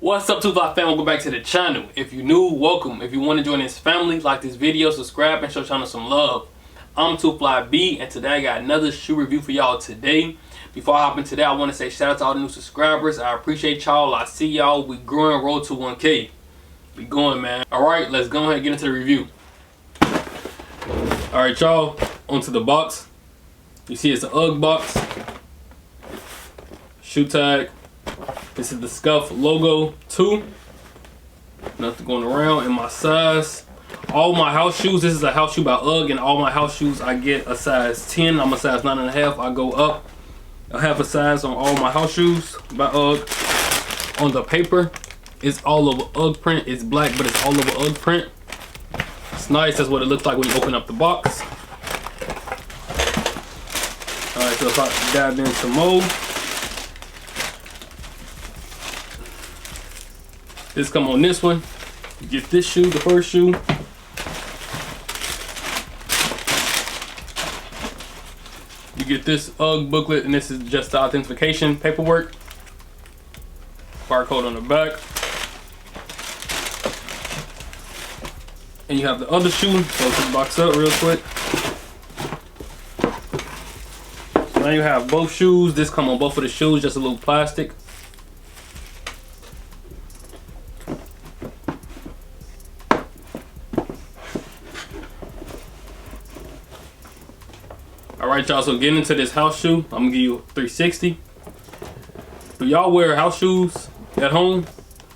What's up, 2Fly fam? Welcome back to the channel. If you're new, welcome. If you want to join this family, like this video, subscribe, and show channel some love. I'm 2Fly B, and today I got another shoe review for y'all today. Before I hop into that, I want to say shout out to all the new subscribers. I appreciate y'all. I see y'all. We growing, road to 1K. We going, man. Alright, let's go ahead and get into the review. Alright, y'all, onto the box. You see it's an UGG box. Shoe tag. This is the Scuff logo 2. Nothing going around. And my size. All my house shoes. This is a house shoe by UGG, and all my house shoes I get a size 10. I'm a size 9.5. I go up a half a size on all my house shoes by UGG. On the paper, it's all over UGG print. It's black, but it's all over UGG print. It's nice. That's what it looks like when you open up the box. Alright, so if I dive in some more. This come on this one. You get this shoe, the first shoe. You get this UGG booklet, and this is just the authentication paperwork. Barcode on the back. And you have the other shoe. So open the box up real quick. So now you have both shoes. This come on both of the shoes, just a little plastic. Alright, y'all, so getting into this house shoe, I'm gonna give you 360. Do y'all wear house shoes at home?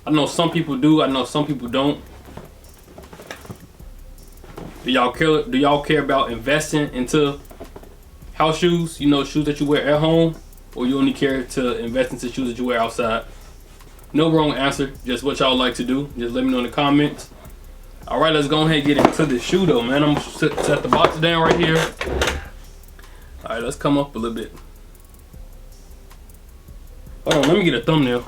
I know some people do, I know some people don't. Do y'all care about investing into house shoes? You know, shoes that you wear at home, or you only care to invest into shoes that you wear outside? No wrong answer, just what y'all like to do. Just let me know in the comments. Alright, let's go ahead and get into this shoe though, man. I'm gonna set the box down right here. Alright, let's come up a little bit. Hold on, let me get a thumbnail.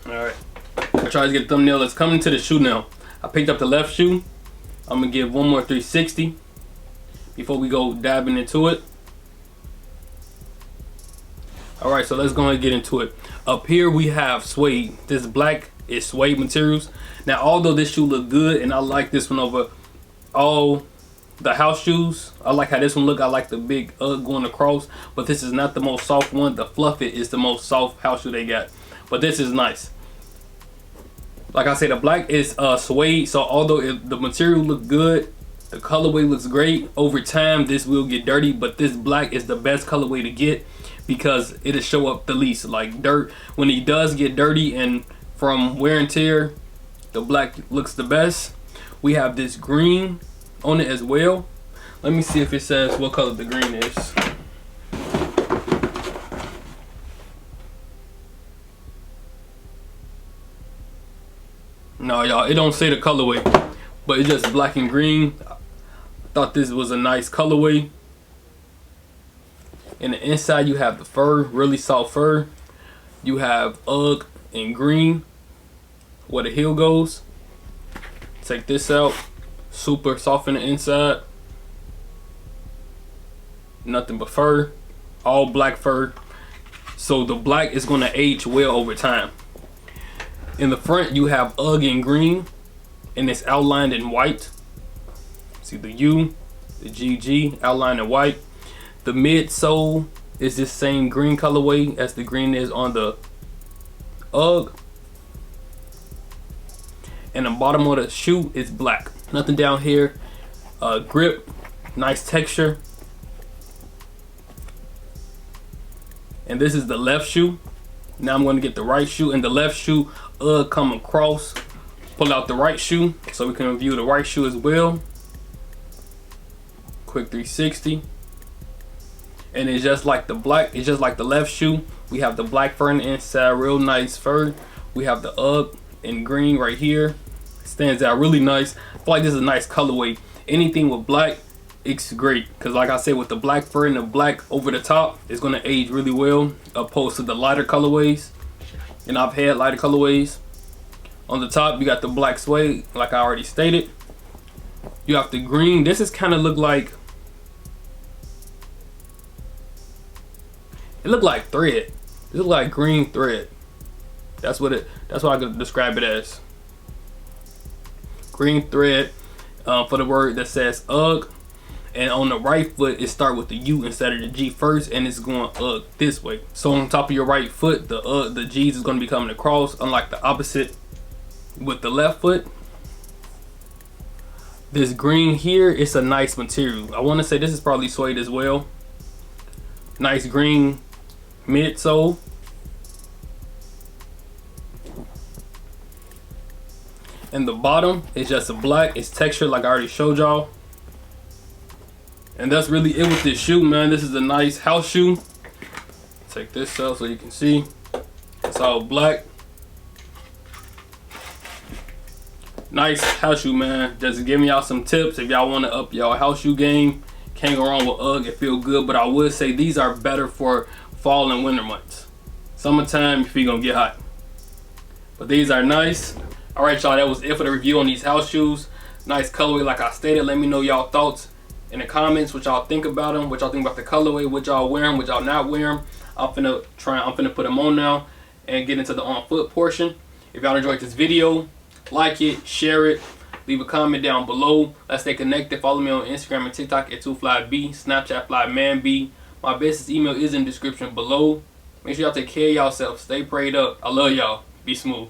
Alright, I tried to get a thumbnail. Let's come into the shoe now. I picked up the left shoe. I'm gonna give one more 360 before we go dabbing into it. Alright, so let's go ahead and get into it. Up here we have suede. This black is suede materials. Now, although this shoe look good, and I like this one over all the house shoes, I like how this one look. I like the big UGG going across, but this is not the most soft one. The Fluff It is the most soft house shoe they got, but this is nice. Like I said, the black is suede, so although the material look good, the colorway looks great. Over time, this will get dirty, but this black is the best colorway to get because it'll show up the least. Like dirt, when it does get dirty and from wear and tear, the black looks the best. We have this green on it as well. Let me see if it says what color the green is. No, y'all, it don't say the colorway, but it's just black and green. I thought this was a nice colorway. In the inside, you have the fur, really soft fur. You have UGG in green where the heel goes. Take this out. Super soft in the inside. Nothing but fur. All black fur. So the black is going to age well over time. In the front, you have UGG in green, and it's outlined in white. See the U, the GG outlined in white. The midsole is this same green colorway as the green is on the UGG. And the bottom of the shoe is black. Nothing down here. Grip, nice texture. And this is the left shoe. Now I'm going to get the right shoe. And the left shoe, UGG come across. Pull out the right shoe so we can review the right shoe as well. Quick 360. And it's just like the black, it's just like the left shoe. We have the black fur on the inside, real nice fur. We have the UGG in green right here. Stands out really nice. I feel like this is a nice colorway. Anything with black, it's great. Because like I said, with the black fur and the black over the top, it's going to age really well. Opposed to the lighter colorways. And I've had lighter colorways. On the top, you got the black suede, like I already stated. You have the green. This is kind of look like It looked like thread. It looked like green thread. That's what I could describe it as. Green thread for the word that says UGG. And on the right foot, it start with the U instead of the G first, and it's going UGG this way. So on top of your right foot, the G's is going to be coming across, unlike the opposite with the left foot. This green here, it's a nice material. I want to say this is probably suede as well. Nice green midsole. And the bottom is just a black. It's textured like I already showed y'all. And that's really it with this shoe, man. This is a nice house shoe. Take this out so you can see. It's all black. Nice house shoe, man. Just giving y'all some tips if y'all want to up y'all house shoe game. Can't go wrong with UGG. It feel good, but I would say these are better for fall and winter months. Summertime, your feet gonna get hot. But these are nice. All right, y'all. That was it for the review on these house shoes. Nice colorway, like I stated. Let me know y'all thoughts in the comments, what y'all think about them, what y'all think about the colorway, what y'all wear them, what y'all not wear them. I'm finna put them on now and get into the on foot portion. If y'all enjoyed this video, like it, share it, leave a comment down below. Let's stay connected. Follow me on Instagram and TikTok at 2flyb, Snapchat flymanb. My business email is in the description below. Make sure y'all take care of yourself. Stay prayed up. I love y'all. Be smooth.